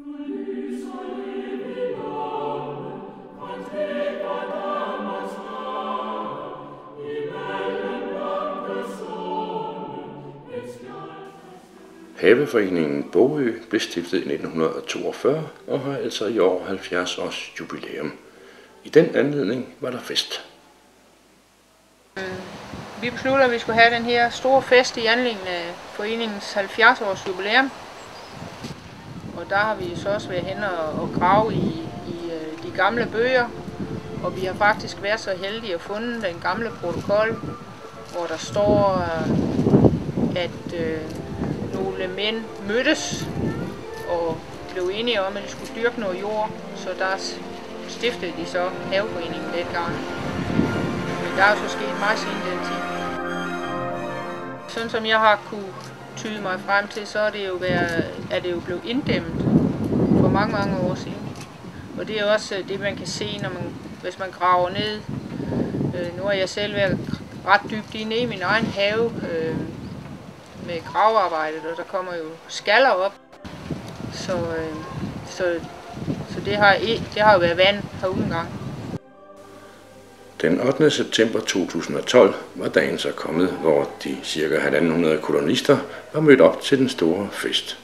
Haveforeningen Bogø blev stiftet i 1942 og har altså i år 70 års jubilæum. I den anledning var der fest. Vi besluttede, at vi skulle have den her store fest i anledning af foreningens 70 års jubilæum. Og der har vi så også været hen og grave i de gamle bøger. Og vi har faktisk været så heldige at funde den gamle protokol, hvor der står, at nogle mænd mødtes og blev enige om, at de skulle dyrke noget jord. Så der stiftede de så haveforeningen dengang. Men der er jo så sket meget siden den tid. Sådan som jeg har kunne tyde mig frem til, så er det jo blevet inddæmmet for mange år siden. Og det er også det, man kan se, hvis man graver ned. Nu har jeg selv været ret dybt inde i min egen have med gravearbejdet, og der kommer jo skaller op. Så det har jo været vand herude en gang. Den 8. september 2012 var dagen så kommet, hvor de ca. 150 kolonister var mødt op til den store fest.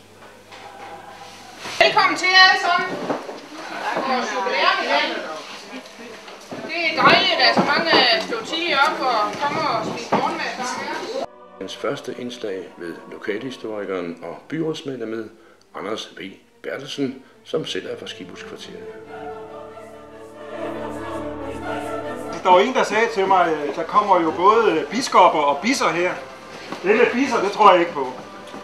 Velkommen til alle sammen. Vores jubilæum i dag. Det er dejligt, at så mange stod tidligt op og kommer og spiser morgenmad sammen med os. Hans første indslag ved lokalhistorikeren og byrådsmedlemmet Anders V. Bertelsen, som selv er fra Skibuskvarteret. Der var en, der sagde til mig, at der kommer jo både biskopper og bisser her. Det med bisser, det tror jeg ikke på.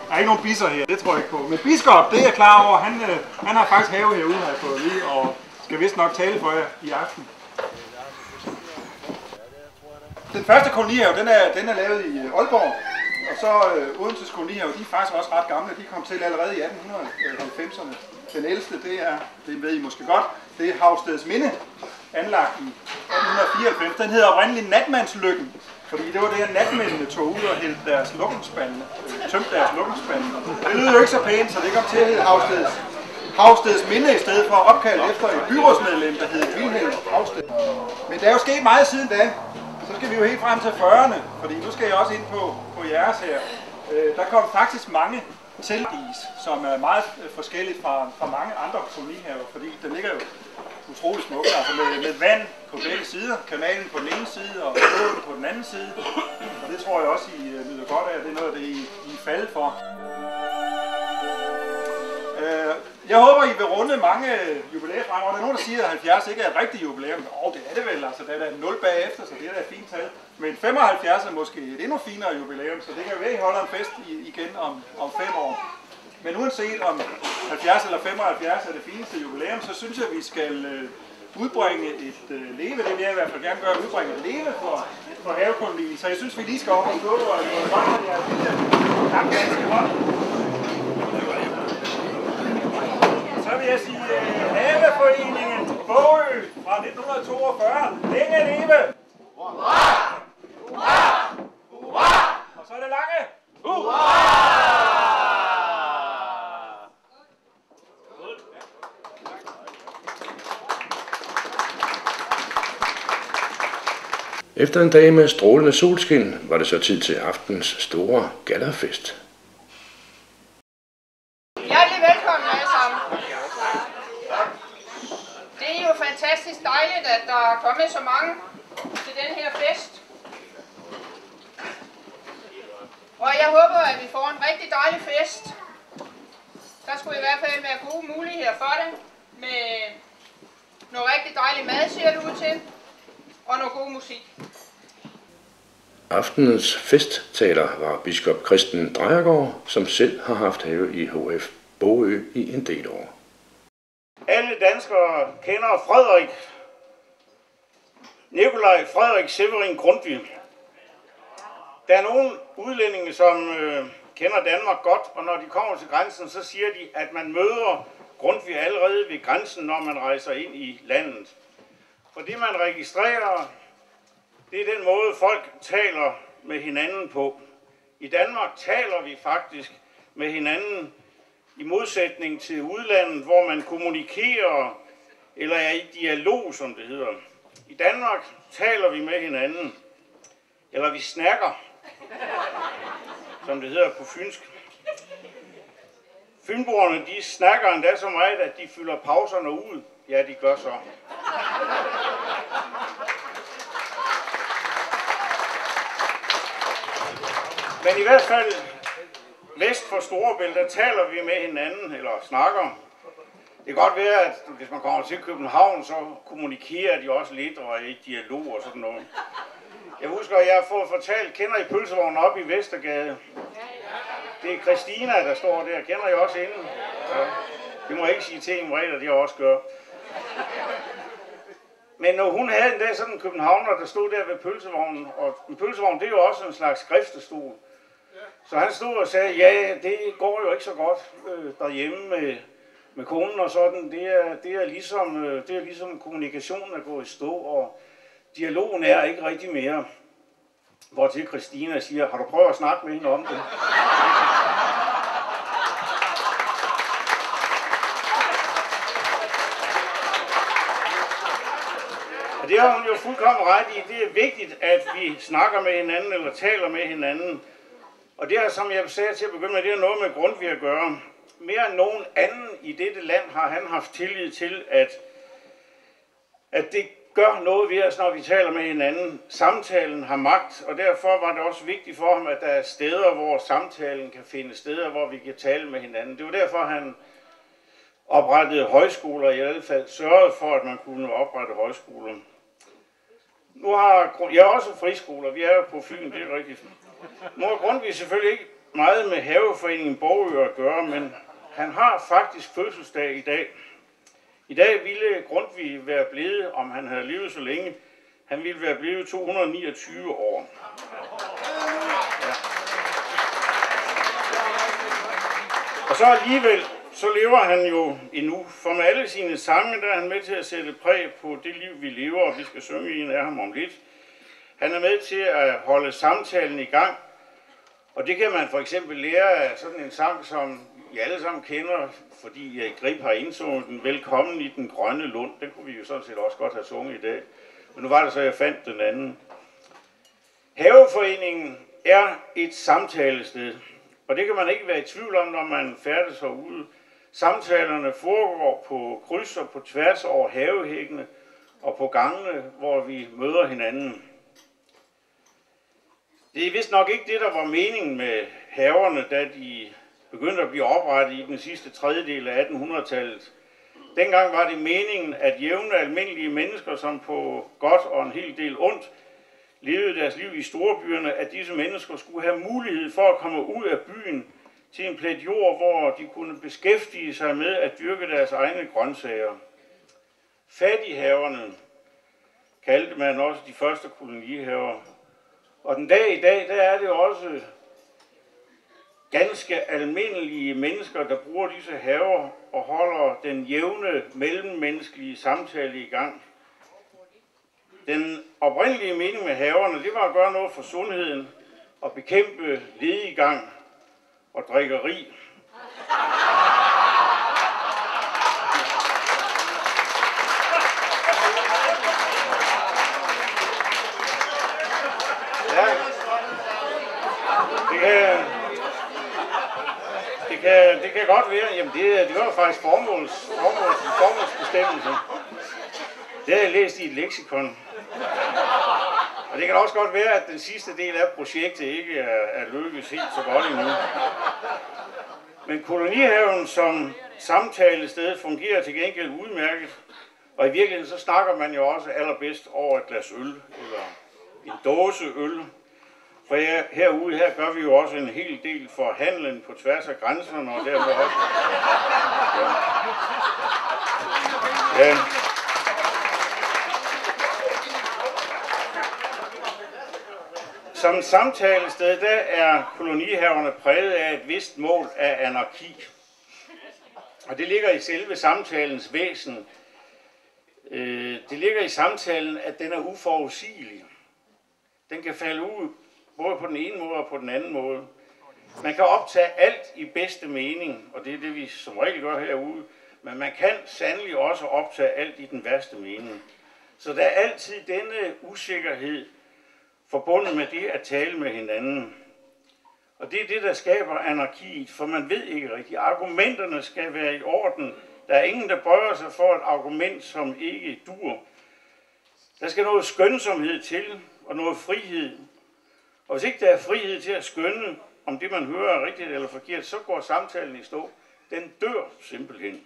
Der er ikke nogen bisser her, det tror jeg ikke på. Men biskop, det er jeg klar over, han har faktisk have herude, har jeg fået lige, og skal vist nok tale for jer i aften. Den første kolonihave, den er lavet i Aalborg, og så Odenses kolonihave, de er faktisk også ret gamle. De kom til allerede i 1890'erne. Den ældste, det ved I måske godt, det er Havsteds Minde, anlagt i 1894. Den hedder oprindeligt Natmandslykken, fordi det var det, at natmændene tog ud og hældte deres lukkenspande, tømte deres lukkenspande. Det lyder jo ikke så pænt, så det kom til at hedde Havsteds Minde i stedet for opkaldt efter et byrådsmedlem, der hed Vilhelm Havsted. Men der er jo sket meget siden da. Så skal vi jo helt frem til 40'erne, fordi nu skal jeg også ind på jeres her. Der kom faktisk mange tildis, som er meget forskelligt fra mange andre kolonihaver, fordi den ligger jo utrolig smukt, altså med vand på begge sider, kanalen på den ene side og floden på den anden side. Og det tror jeg også, I nyder godt af, det er noget, det I er faldet for. Jeg håber, I vil runde mange jubilæumsrækker. Der er nogen, der siger, at 70 ikke er et rigtigt jubilæum. Det er det vel, altså det er da 0 bagefter, så det er da et fint tal. Men 75 er måske et endnu finere jubilæum, så det kan være, at I holder en fest igen om 5 år. Men uanset om 70 eller 75 er det fineste jubilæum, så synes jeg, at vi skal udbringe et leve. Det vil jeg i hvert fald gerne gøre, udbringe et leve for havekolonien. Så jeg synes, vi lige skal op og gå og gøre jeres lille danske hånd. Så vil jeg sige Haveforeningen Bogø fra 1942. Længe leve! Hurra! Hurra! Hurra! Og så er det lange. Hurra! Efter en dag med strålende solskin var det så tid til aftens store gallerfest. Hjertelig velkommen alle sammen. Det er jo fantastisk dejligt, at der er kommet så mange til den her fest. Og jeg håber, at vi får en rigtig dejlig fest. Der skulle i hvert fald være gode muligheder for det. Med noget rigtig dejlig mad, ser det ud til. Og noget god musik. Aftenens festtaler var biskop Christen Drejergaard, som selv har haft have i HF Bogø i en del år. Alle danskere kender Frederik, Nikolaj Frederik Severin Grundtvig. Der er nogle udlændinge, som kender Danmark godt, og når de kommer til grænsen, så siger de, at man møder Grundtvig allerede ved grænsen, når man rejser ind i landet. For det, man registrerer, det er den måde, folk taler med hinanden på. I Danmark taler vi faktisk med hinanden i modsætning til udlandet, hvor man kommunikerer eller er i dialog, som det hedder. I Danmark taler vi med hinanden, eller vi snakker, som det hedder på fynsk. Fynboerne, de snakker endda så meget, at de fylder pauserne ud. Ja, de gør så. Men i hvert fald vest for Storebælt, der taler vi med hinanden, eller snakker. Det kan godt være, at hvis man kommer til København, så kommunikerer de også lidt og er i dialog og sådan noget. Jeg husker, at jeg har fået fortalt, kender I pølsevognen op i Vestergade? Det er Christina, der står der. Kender I også hende? Ja. Det må jeg ikke sige til en regler, det jeg også gør. Men når hun havde en dag sådan en københavner, der stod der ved pølsevognen, og en pølsevogn, det er jo også en slags skriftestol. Så han stod og sagde, ja, det går jo ikke så godt derhjemme med konen og sådan. Det er ligesom kommunikationen er gået i stå, og dialogen er ikke rigtig mere. Hvortil Christina siger, har du prøvet at snakke med hende om det? Og det har hun jo fuldkommen ret i. Det er vigtigt, at vi snakker med hinanden eller taler med hinanden. Og det er, som jeg sagde til at begynde med, det er noget med Grundtvig at gøre. Mere end nogen anden i dette land har han haft tillid til, at det gør noget ved os, når vi taler med hinanden. Samtalen har magt, og derfor var det også vigtigt for ham, at der er steder, hvor samtalen kan finde steder, hvor vi kan tale med hinanden. Det var derfor, han oprettede højskoler, i hvert fald sørgede for, at man kunne oprette højskoler. Nu har jeg også friskoler, vi er jo på Fyn, det er rigtigt. Nu har Grundtvig selvfølgelig ikke meget med Haveforeningen Borgør at gøre, men han har faktisk fødselsdag i dag. I dag ville Grundtvig være blevet, om han havde levet så længe, han ville være blevet 229 år. Ja. Og så alligevel, så lever han jo endnu. For med alle sine sange, der er han med til at sætte præg på det liv, vi lever, og vi skal synge en af ham om lidt. Han er med til at holde samtalen i gang, og det kan man for eksempel lære af sådan en sang, som I alle sammen kender, fordi Grib har indsunget den, Velkommen i den grønne lund. Den kunne vi jo sådan set også godt have sunget i dag. Men nu var det så, jeg fandt den anden. Haveforeningen er et samtalested, og det kan man ikke være i tvivl om, når man færdes herude. Samtalerne foregår på kryds og på tværs over havehækkene og på gangene, hvor vi møder hinanden. Det er vist nok ikke det, der var meningen med haverne, da de begyndte at blive oprettet i den sidste tredjedel af 1800-tallet. Dengang var det meningen, at jævne almindelige mennesker, som på godt og en hel del ondt, levede deres liv i storbyerne, at disse mennesker skulle have mulighed for at komme ud af byen til en plet jord, hvor de kunne beskæftige sig med at dyrke deres egne grøntsager. Fattighaverne kaldte man også de første kolonihaver. Og den dag i dag, der er det også ganske almindelige mennesker, der bruger disse haver og holder den jævne mellemmenneskelige samtale i gang. Den oprindelige mening med haverne, det var at gøre noget for sundheden og bekæmpe lediggang og drikkeri. Ja, det kan godt være. Jamen det var faktisk formålsbestemmelse. Det har jeg læst i et leksikon. Og det kan også godt være, at den sidste del af projektet ikke er lykkes helt så godt endnu. Men kolonihaven som samtalested fungerer til gengæld udmærket. Og i virkeligheden så snakker man jo også allerbedst over et glas øl, eller en dåse øl. For herude her gør vi jo også en hel del for handlen på tværs af grænserne, og dermed også... Ja. Som samtalested, der er kolonihaverne præget af et vist mål af anarki. Og det ligger i selve samtalens væsen. Det ligger i samtalen, at den er uforudsigelig. Den kan falde ud både på den ene måde og på den anden måde. Man kan optage alt i bedste mening, og det er det, vi som regel gør herude, men man kan sandelig også optage alt i den værste mening. Så der er altid denne usikkerhed forbundet med det at tale med hinanden. Og det er det, der skaber anarkiet, for man ved ikke rigtigt. Argumenterne skal være i orden. Der er ingen, der bøjer sig for et argument, som ikke dur. Der skal noget skønsomhed til, og noget frihed. Og hvis ikke der er frihed til at skønne, om det man hører er rigtigt eller forkert, så går samtalen i stå. Den dør simpelthen.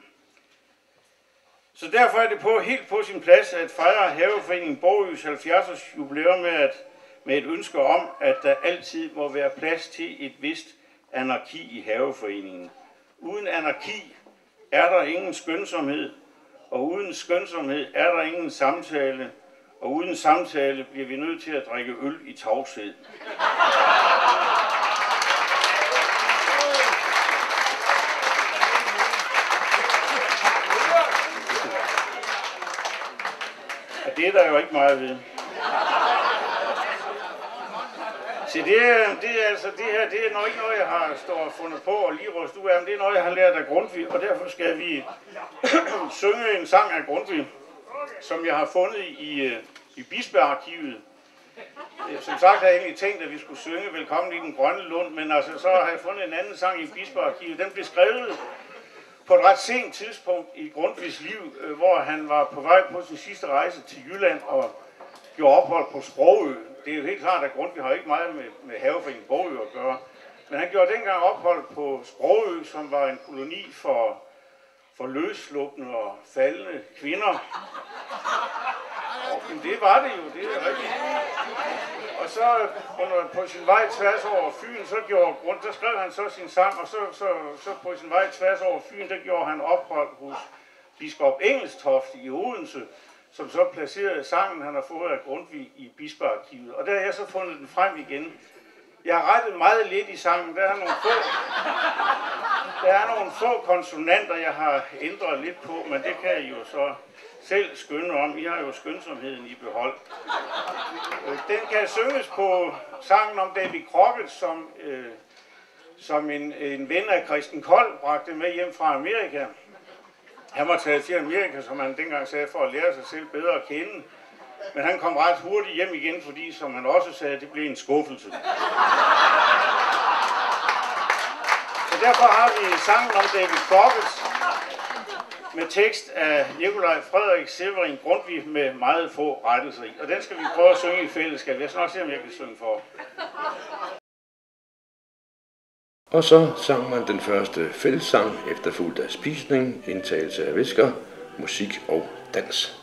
Så derfor er det helt på sin plads at fejre Haveforeningen Bogøs 70-års jubilæum med et ønske om, at der altid må være plads til et vist anarki i Haveforeningen. Uden anarki er der ingen skønsomhed, og uden skønsomhed er der ingen samtale, og uden samtale bliver vi nødt til at drikke øl i tavshed. Og det er der jo ikke meget ved. Så det er nok ikke noget, jeg har stået og fundet på og lige rystet ud af, men det er noget, jeg har lært af Grundtvig, og derfor skal vi synge en sang af Grundtvig, som jeg har fundet i Bispearkivet. Som sagt har jeg egentlig tænkt, at vi skulle synge Velkommen i den grønne lund, men altså så har jeg fundet en anden sang i Bispearkivet. Den blev skrevet på et ret sent tidspunkt i Grundtvigs liv, hvor han var på vej på sin sidste rejse til Jylland og gjorde ophold på Sprogø. Det er jo helt klart, at Grundtvig har ikke meget med Haveforeningen Bogø at gøre. Men han gjorde dengang ophold på Sprogø, som var en koloni for løsslupne og faldende kvinder. Men det var det jo, det er rigtigt. Og så på sin vej tværs over Fyn, så skrev han så sin sang, og så på sin vej tværs over Fyn, der gjorde han ophold hos biskop Engelstoft i Odense, som så placerede sangen, han har fået af Grundtvig i Bispearkivet. Og der har jeg så fundet den frem igen. Jeg har rettet meget lidt i sangen. Der er nogle få konsonanter, jeg har ændret lidt på, men det kan I jo så selv skønne om. I har jo skønsomheden i behold. Den kan synges på sangen om David Crockett, som en ven af Christen Kold bragte med hjem fra Amerika. Han var taget til Amerika, som han dengang sagde, for at lære sig selv bedre at kende. Men han kom ret hurtigt hjem igen, fordi, som han også sagde, det blev en skuffelse. Så derfor har vi sangen om David Crockett med tekst af Nikolaj Frederik Severin Grundtvig med meget få rettelser i. Og den skal vi prøve at synge i fællesskab. Jeg skal nok se, om jeg kan synge for. Og så sang man den første fællessang efterfulgt af spisning, indtagelse af væsker, musik og dans.